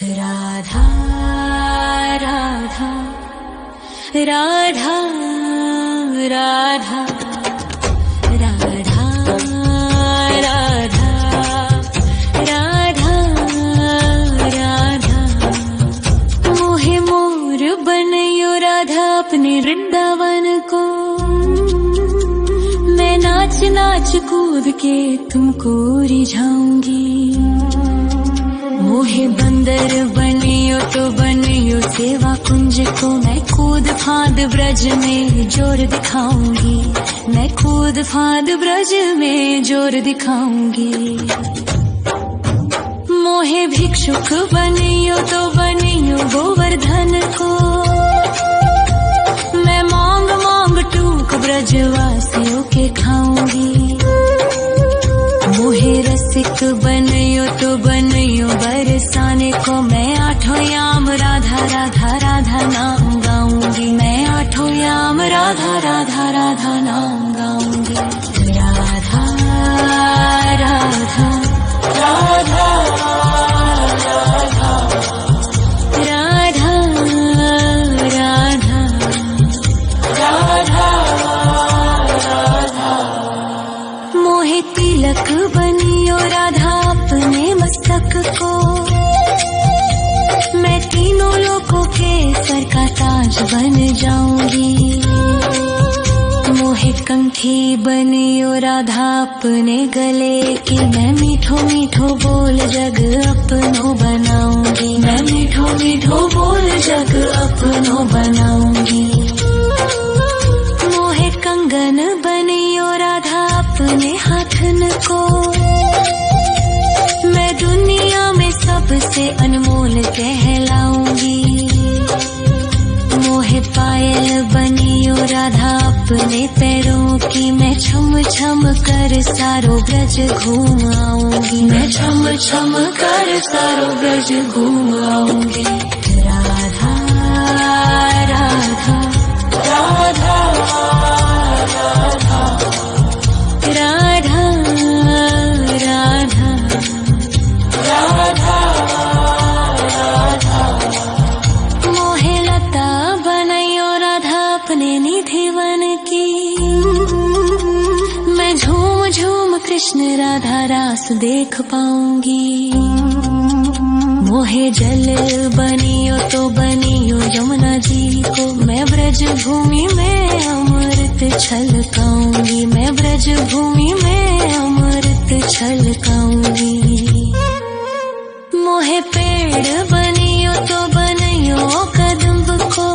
राधा राधा राधा राधा राधा राधा राधा राधा मोहे मोर बनयो राधा अपने वृंदावन को। मैं नाच नाच कूद के तुमको रिझाऊंगी। मोहे बंदर बनियो तो बनियो सेवा कुंज को। मैं कूद फांद ब्रज में जोर दिखाऊंगी। मैं कूद फांद ब्रज में जोर दिखाऊंगी। मोहे भिक्षुक बनियो तो बनियो गोवर्धन को। मैं मांग मांग टूक ब्रजवासियों के खाऊंगी। मोहे रसिक बनियो तो बनियो बरसाने को। मैं आठों याम राधा राधा राधा नाम गाऊंगी। मैं आठों याम राधा राधा राधा नाम गाऊंगी। राधा राधा राधा राधा राधा राधा राधा मोहे तिलक बनियो राधा अपने मस्तक को। मैं तीनों लोगों के सर का ताज बन जाऊंगी। मोहे कंठी बनियो राधा अपने गले की। मैं मीठो मीठो बोल जग अपनो बनाऊंगी। मैं मीठो मीठो बोल जग अपनो बनाऊंगी। मोहे कंगन बनियो राधा अपने हाथन को। मैं दुनिया में सबसे अनमोल कहलाऊंगी। मोहे पायल बनियो राधा अपने पैरों की। मैं छम छम कर सारो ब्रज घूम आऊंगी। मैं छम छम कर सारो ब्रज घूम आऊंगी। राधा राधा राधा राधा राधा राधा राधा राधा मोहे लता बनयो राधा अपने निधिवन की। मैं झूम झूम कृष्ण राधा रास देख पाऊंगी। मोहे जल बनियो तो बनियो यमुना जी को। मैं ब्रज भूमि में अमृत छलकाऊंगी। मैं ब्रज भूमि में अमृत छलकाऊंगी। मोहे पेड़ बनियो तो बनियो कदम्ब को।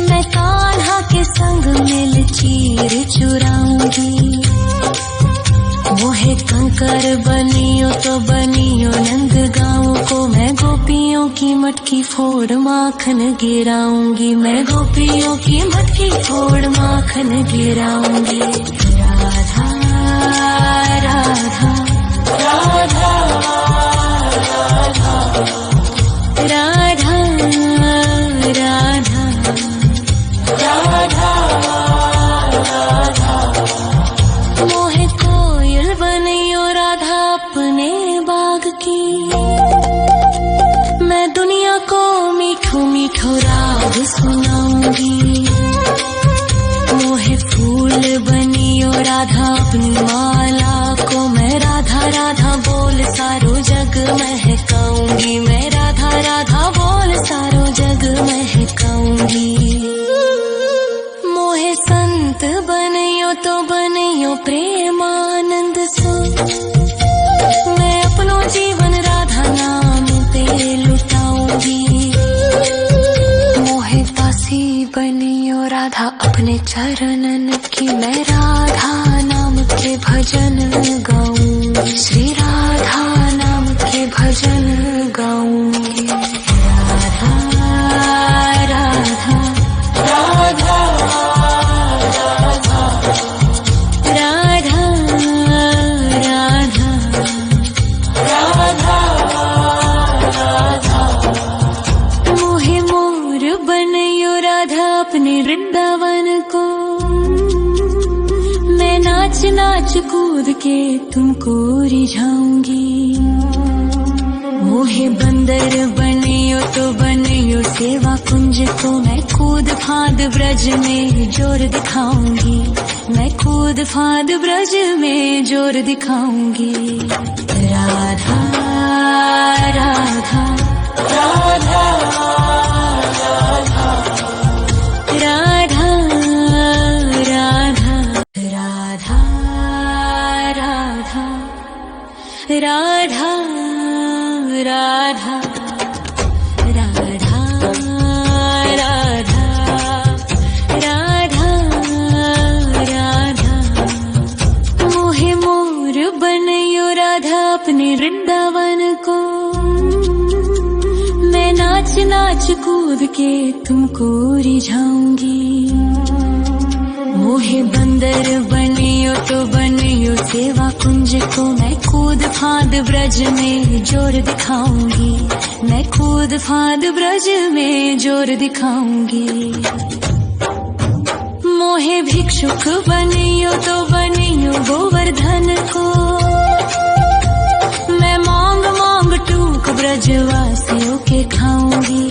मैं कान्हा के संग मिल चीर चुराऊंगी। मोहे कंकर बनियो तो बनियो नंद गाँव को। मैं गोपियों की मटकी फोड़ माखन गिराऊंगी। मैं गोपियों की मटकी फोड़ माखन गिराऊंगी। राधा राधा राधा राधा राधा राधा राधा मोहे कोयल बनियो राधा अपने बाग की। मैं दुनिया को मीठो मीठो राग सुनाऊंगी। मोहे फूल बनियो राधा अपनी माला को। मैं राधा राधा बोल सारो जग महकाऊंगी। मैं राधा राधा बोल सारो जग महकाऊंगी। मोहे संत बनियो तो बनियो प्रेमानंद सो। मैं अपनो जीवन राधा नाम पे लुटाऊंगी। मोहे दासी बनियो राधा अपने चरणन की। मैं राधा नाम के भजन गाऊंगी। श्री राधा नाम के भजन गाऊंगी। राधा राधा राधा राधा राधा राधा राधा मोहे मोर बनयो राधा अपने वृंदावन को। मैं नाच नाच कूद के तुमको रिझाऊंगी। मोहे मोहे बंदर बनियो तो बनियो सेवा कुंज को मैं कूद फांद ब्रज में जोर दिखाऊंगी, मैं कूद फांद ब्रज में जोर दिखाऊंगी। राधा राधा राधा राधा राधा राधा राधा राधा राधा राधा राधा राधा राधा मोहे मोर बनयो राधा अपने वृंदावन को, मैं नाच नाच कूद के तुमको रिझाऊंगी। मोहे बंदर बनियो तो बनियो सेवा कुंज को मैं कूद फांद ब्रज में जोर दिखाऊंगी, मैं कूद फांद ब्रज में जोर दिखाऊंगी। मोहे भिक्षुक बनियो तो बनियो गोवर्धन को, मैं मांग मांग टूक ब्रजवासियों के खाऊंगी।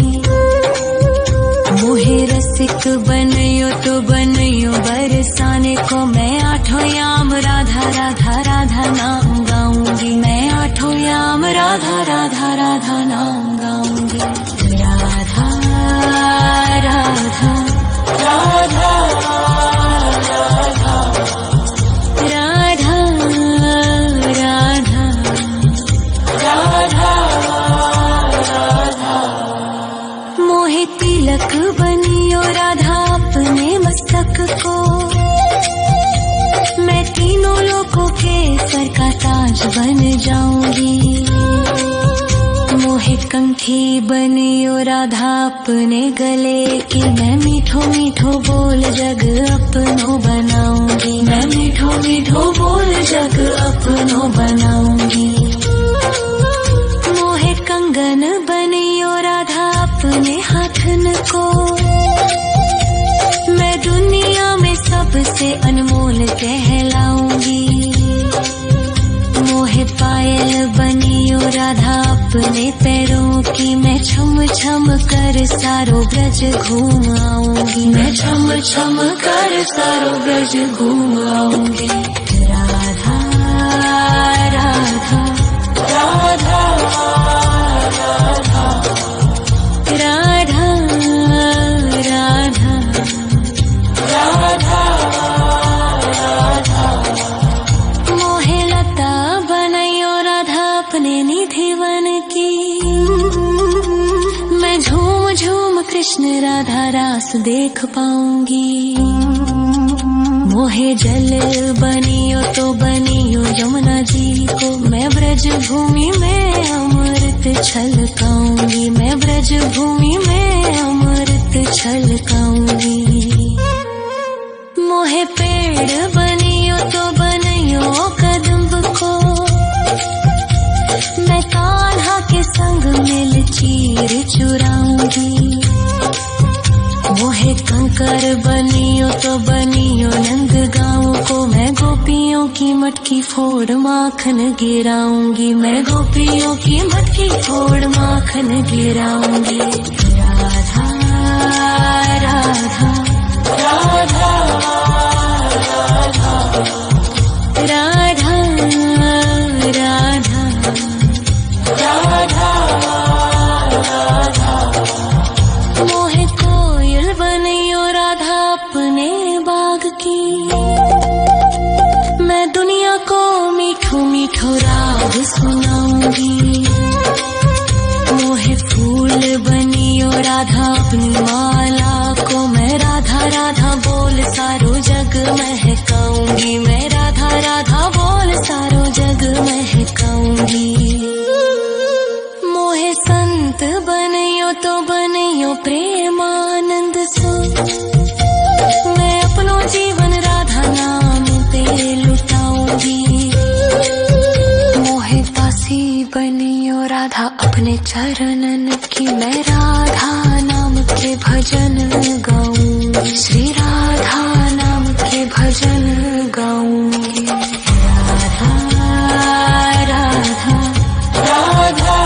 मोहे रसिक बनियो तो बनियो बरसाने को, मैं आठों याम राधा राधा राधा नाम गाऊंगी, मैं आठों याम राधा राधा राधा नाम गाऊंगी। राधा राधा राधा राधा राधा राधा राधा मोहे तिलक बनियो राधा अपने मस्तक को, मैं तीनों लोगों के सर का ताज बन जाऊंगी। मोहे कंठी बनियो राधा अपने गले की, मैं मीठो मीठो बोल जग अपनो बनाऊंगी, मैं मीठो मीठो बोल जग अपनो बनाऊंगी। मोहे कंगन बनियो राधा अपने हाथन को, मैं दुनिया में सबसे अनमोल कहलाऊंगी। मोहे पायल बनियो राधा अपने पैरों की, मैं छम छम कर सारो ब्रज घूम आऊंगी, मैं छम छम कर सारो ब्रज घूम आऊंगी। राधा राधा राधा राधा राधा राधा राधा मोहे लता बनयो राधा अपने निधि वन की, मैं झूम झूम कृष्ण राधा रास देख पाऊंगी। मोहे जल बनियो तो बनियो यमुना जी को, मैं ब्रज भूमि में अमृत छलकाऊंगी, मैं ब्रज भूमि में अमृत छलकाऊंगी। मोहे पेड़ बनियो तो बनियो कदम्ब को, मैं कान्हा के संग मिल चीर चुराऊंगी। मोहे कंकर बनियो तो बनियो नंद गाँव को, मैं गोपियों की मटकी फोड़ माखन गिराऊंगी, मैं गोपियों की मटकी फोड़ माखन गिराऊंगी। राधा राधा राधा राधा राधा राधा राधा मोहे कोयल बनियो राधा अपने बाग की, मैं दुनिया को मीठो मीठो राग सुनाऊंगी। मोहे फूल बनियो राधा अपनी माला को, मैं राधा राधा बोल सारो जग महकाऊंगी, मैं राधा राधा बोल सारो जग महकाऊंगी। मोहे संत बनियो तो बनियो प्रेमानंद सो, मैं अपनो जीवन राधा नाम पे लुटाऊंगी। मोहे दासी बनियो राधा अपने चरणन की, मैं राधा नाम के भजन गाऊंगी, श्री राधा नाम के भजन गाऊंगी। राधा राधा राधा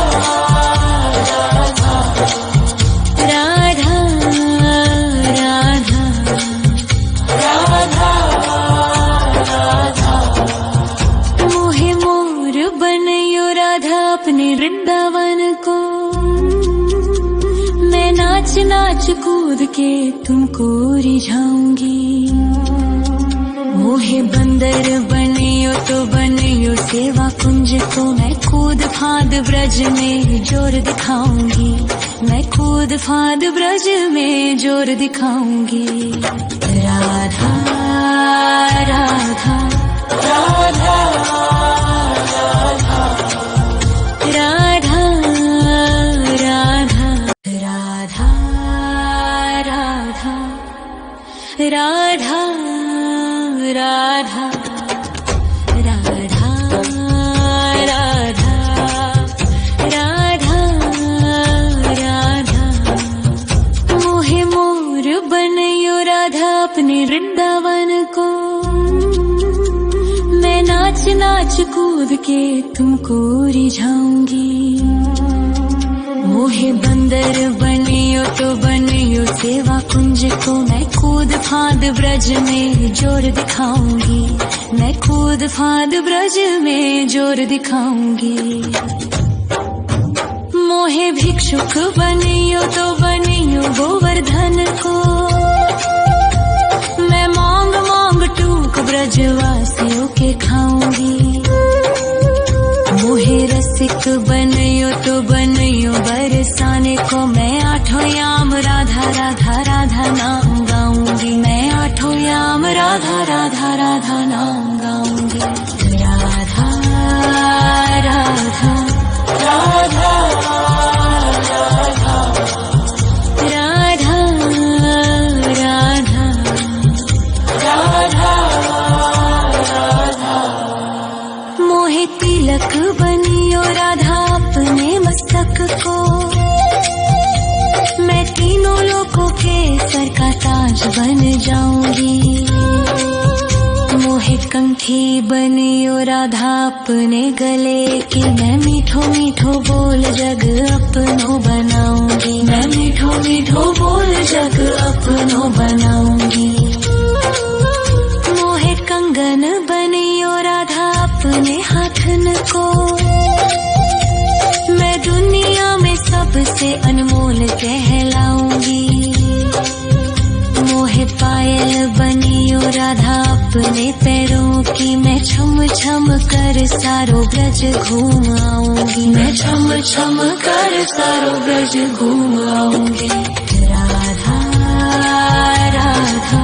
वृंदावन को। मैं नाच नाच कूद के तुमको रिझाऊंगी। मोहे बंदर बनियो तो बनियो सेवा कुंज को। मैं कूद फांद ब्रज में जोर दिखाऊंगी। मैं कूद फांद ब्रज में जोर दिखाऊंगी। राधा राधा राधा राधा राधा राधा राधा राधा राधा राधा राधा राधा राधा। मोहे मोर बनयो राधा अपने वृंदावन को। मैं नाच नाच कूद के तुमको रिझाऊंगी। मोहे बंदर बनियो तो बनियो सेवा कुंज को। मैं कूद फांद ब्रज में जोर दिखाऊंगी। मैं कूद फांद ब्रज में जोर दिखाऊंगी। मोहे भिक्षुक बनियो तो बनियो गोवर्धन को। मैं मांग मांग टूक ब्रजवासियों के खाऊंगी। मोहे रसिक बनियो तो बनियो बरसाने को। मैं आठों याम राधा राधा राधा नाम गाऊंगी। मैं आठों याम राधा राधा राधा नाम गाऊंगी। राधा राधा राधा राधा राधा राधा राधा। मोहे तिलक बनियो राधा अपने मस्तक को। मैं तीनों लोगों के सर का ताज बन जाऊंगी। मोहे कंठी बनियो राधा अपने गले की। मैं मीठो मीठो बोल जग अपनो बनाऊंगी। मैं मीठो मीठो बोल जग अपनो बनाऊंगी। मोहे कंगन बनियो राधा अपने हाथन को। मैं दुनिया में सबसे अनमोल कहलाऊंगी। मोहे पायल बनियो राधा अपने पैरों की। मैं छम छम कर सारो ब्रज घूम आऊंगी। मैं छम छम कर सारो ब्रज घूम आऊंगी। राधा राधा राधा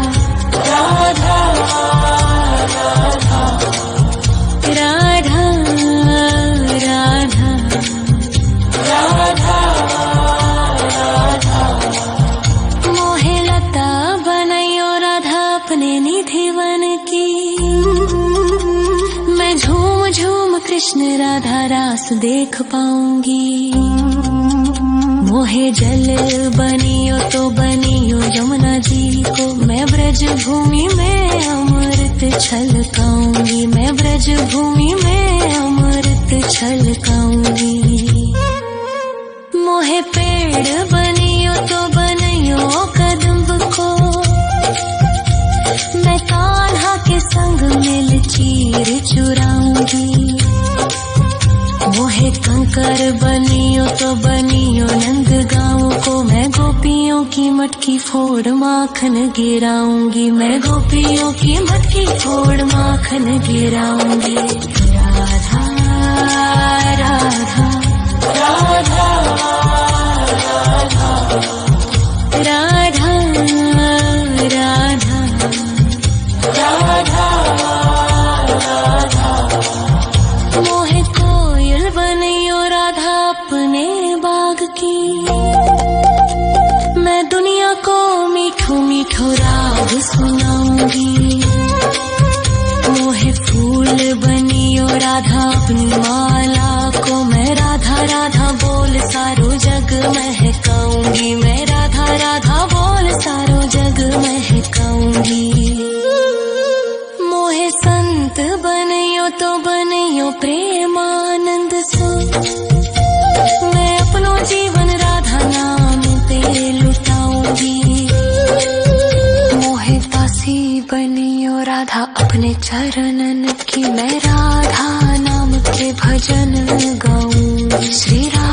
राधा राधा राधा राधा राधा। मोहे लता बनयो राधा अपने निधि वन की। मैं झूम झूम कृष्ण राधा रास देख पाऊंगी। मोहे जल बनियो तो बनियो यमुना जी को। मैं ब्रज भूमि में अमृत छलकाऊंगी। मैं ब्रज भूमि में अमृत छलकाऊंगी। मोहे पेड़ बनियो तो बनियो कदम्ब को। मैं कान्हा के संग मिल चीर चुराऊंगी। मोहे कंकर बनियो तो बनियो नंद गाँव को। मैं गोपियों की मटकी फोड़ माखन गिराऊंगी। मैं गोपियों की मटकी फोड़ माखन गिराऊंगी। राधा राधा राधा राधा राधा राधा राधा। मोहे कोयल बनियो राधा अपने बाग की। मैं दुनिया को मीठो मीठो राग सुनाऊंगी। मोहे फूल बनियो राधा अपनी माला को। मैं राधा राधा बोल सारो जग महकाऊंगी। मैं राधा राधा बोल सारो जग महकाऊंगी। मोहे संत बनियो तो बनियो प्रेमानंद सो। मैं अपनो जीवन राधा नाम पे लुटाऊंगी। मोहे दासी बनियो राधा अपने चरणन की। मैं राधा नाम के भजन गाऊंगी। श्री राधा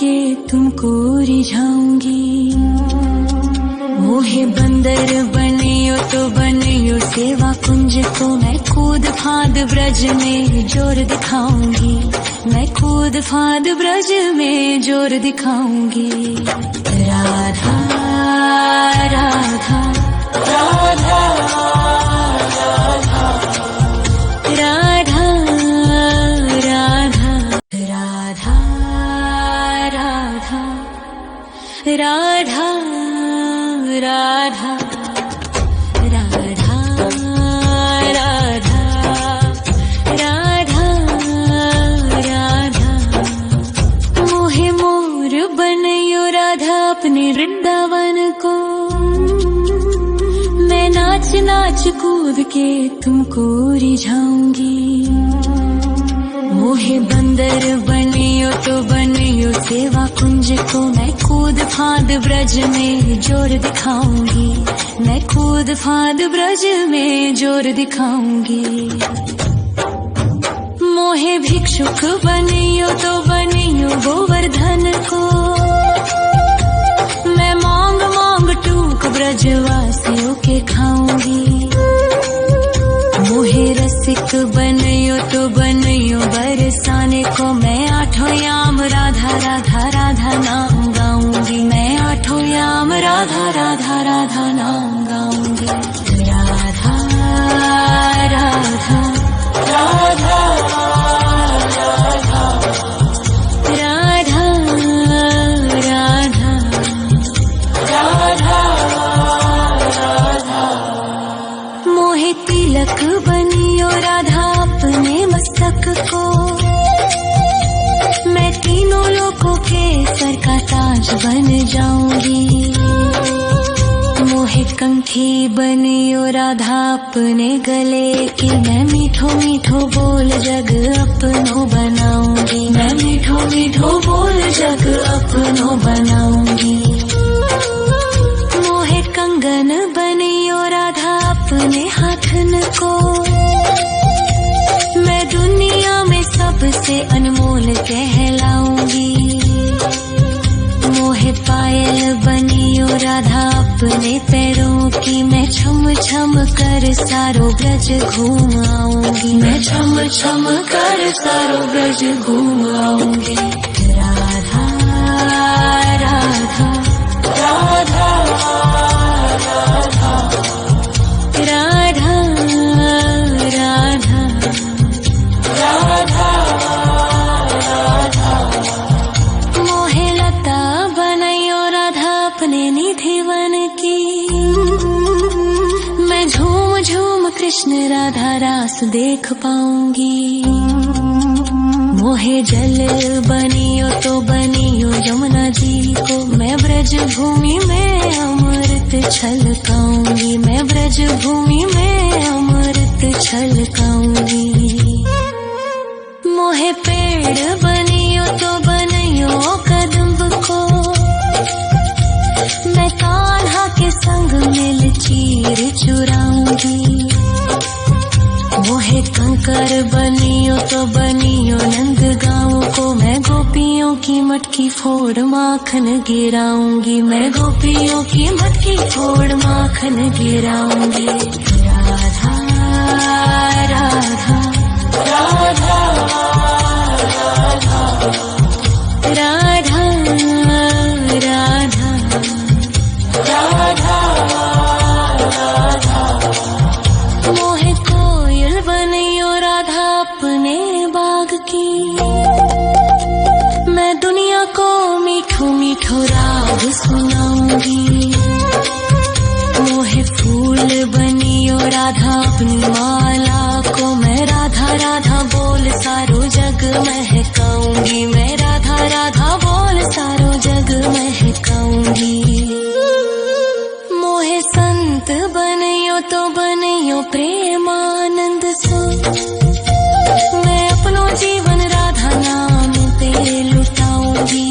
के तुमको रिझाऊंगी। मोहे बंदर बनियो तो बनियो सेवा कुंज को, मैं कूद फाद ब्रज में जोर दिखाऊंगी। मैं कूद फाद ब्रज में जोर दिखाऊंगी। राधा राधा राधा राधा राधा राधा राधा राधा राधा राधा राधा राधा राधा मोहे मोर बनयो राधा अपने वृंदावन को। मैं नाच नाच कूद के तुमको रिझाऊंगी। मोहे बंदर बनियो तो बनियो सेवा कुंज को, मैं कूद फाद ब्रज में जोर दिखाऊंगी। मैं कूद फाद ब्रज में जोर दिखाऊंगी। मोहे भिक्षुक बनियो तो बनियो गोवर्धन को, मैं मांग मांग टूक ब्रजवासियों के खाऊंगी। मोहे रसिक बनियो तो बनियो बरसाने को, मैं आठों याम राधा राधा राधा नाम गाऊंगी। मैं आठों याम राधा राधा राधा नाम गाऊंगी। राधा राधा राधा राधा राधा राधा राधा मोहे तिलक बनियो राधा अपने मस्तक को, मैं तीनों लोगों के सर का ताज बन जाऊंगी। मोहे कंठी बनियो राधा अपने गले की, मैं मीठो मीठो बोल जग अपनो बनाऊंगी। मैं मीठो मीठो बोल जग अपनो बनाऊंगी। मोहे कंगन बनियो राधा अपने हाथन को, मैं दुनिया में सबसे अनमोल कहलाऊंगी। मोहे पायल बनियो राधा अपने पैरों की, मैं छम छम कर सारो ब्रज घूम आऊंगी। मैं छम छम कर सारो ब्रज घूम आऊंगी। राधा राधा राधा राधा राधा राधा राधा राधा मोहे लता बनयो राधा अपने निधि वन की, मैं झूम झूम कृष्ण राधा रास देख पाऊंगी। मोहे जल बनियो तो बनियो यमुना जी को, मैं ब्रज भूमि में अमृत छलकाऊंगी। मैं ब्रज भूमि में अमृत छलकाऊंगी। मोहे पेड़ बनियो तो बनियो कदम्ब को, मैं कान्हा के संग मिल चीर चुराऊंगी। मोहे कंकर बनियो तो बनियो नंद गाँव को, मैं गोपियों की मटकी फोड़ माखन गिराऊंगी। मैं गोपियों की मटकी फोड़ माखन गिराऊंगी। राधा राधा राधा राधा राधा राधा राधा मोहे कोयल बनियो राधा अपने बाग की, मैं दुनिया को मीठो मीठो राग सुनाऊंगी। मोहे फूल बनियो राधा अपनी माला को, मैं राधा राधा बोल सारो जग महकाऊंगी। मैं राधा राधा बोल सारो जग महकाऊंगी। मोहे संत बनियो तो बनियो प्रेमानंद सो, मैं अपनो जीवन राधा नाम पे लुटाऊंगी।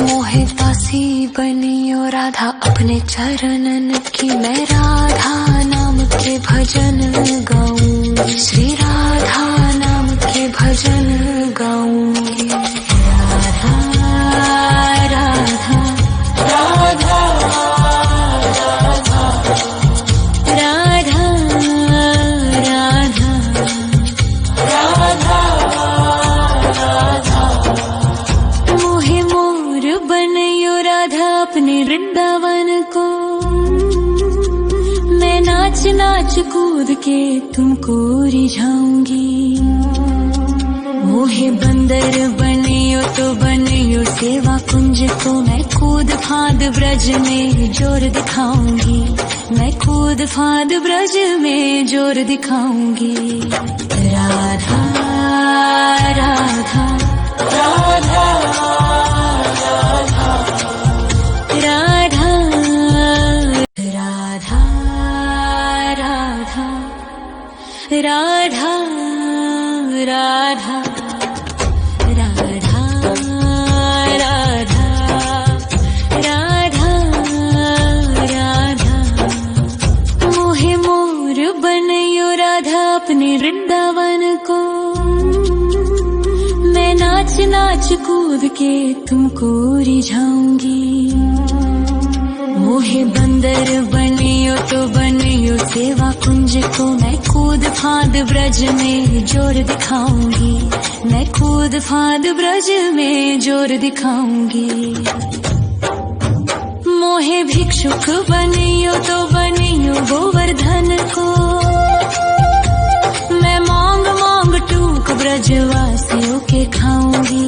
मोहे दासी बनियो राधा अपने चरणन की, मैं राधा नाम के भजन गाऊंगी। श्री राधा नाम के भजन गाऊंगी। राधा अपने वृंदावन को। मैं नाच नाच कूद के तुमको रिझाऊंगी। मोहे बंदर बनियो तो बनियो सेवा कुंज को। मैं कूद फाद ब्रज में जोर दिखाऊंगी। मैं कूद फाद ब्रज में जोर दिखाऊंगी। राधा राधा राधा राधा राधा राधा राधा राधा राधा राधा राधा राधा। मोहे मोर बनयो राधा अपने वृंदावन को। मैं नाच नाच कूद के तुमको रिझाऊंगी। मोहे बंदर बनियो तो बनियो सेवा कुंज को। मैं कूद फाद ब्रज में जोर दिखाऊंगी। मैं कूद फाद ब्रज में जोर दिखाऊंगी। मोहे भिक्षुक बनियो तो बनियो गोवर्धन को। मैं मांग मांग टूक ब्रजवासियों के खाऊंगी।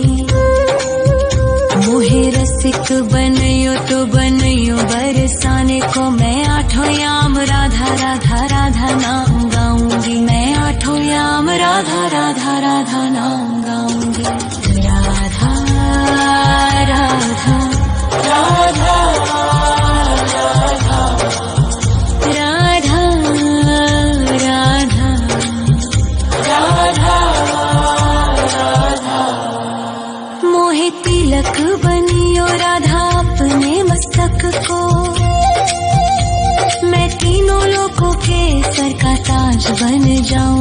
मोहे रसिक बनियो तो बनियो बरसाने को। मैं आठों याम राधा राधा राधा नाम गाऊंगी। मैं आठों याम राधा राधा राधा नाम गाऊंगी। राधा राधा राधा राधा राधा राधा राधा। मोहे तिलक बनियो राधा अपने मस्तक को। मैं तीनों लोगों के सर का ताज बन जाऊं।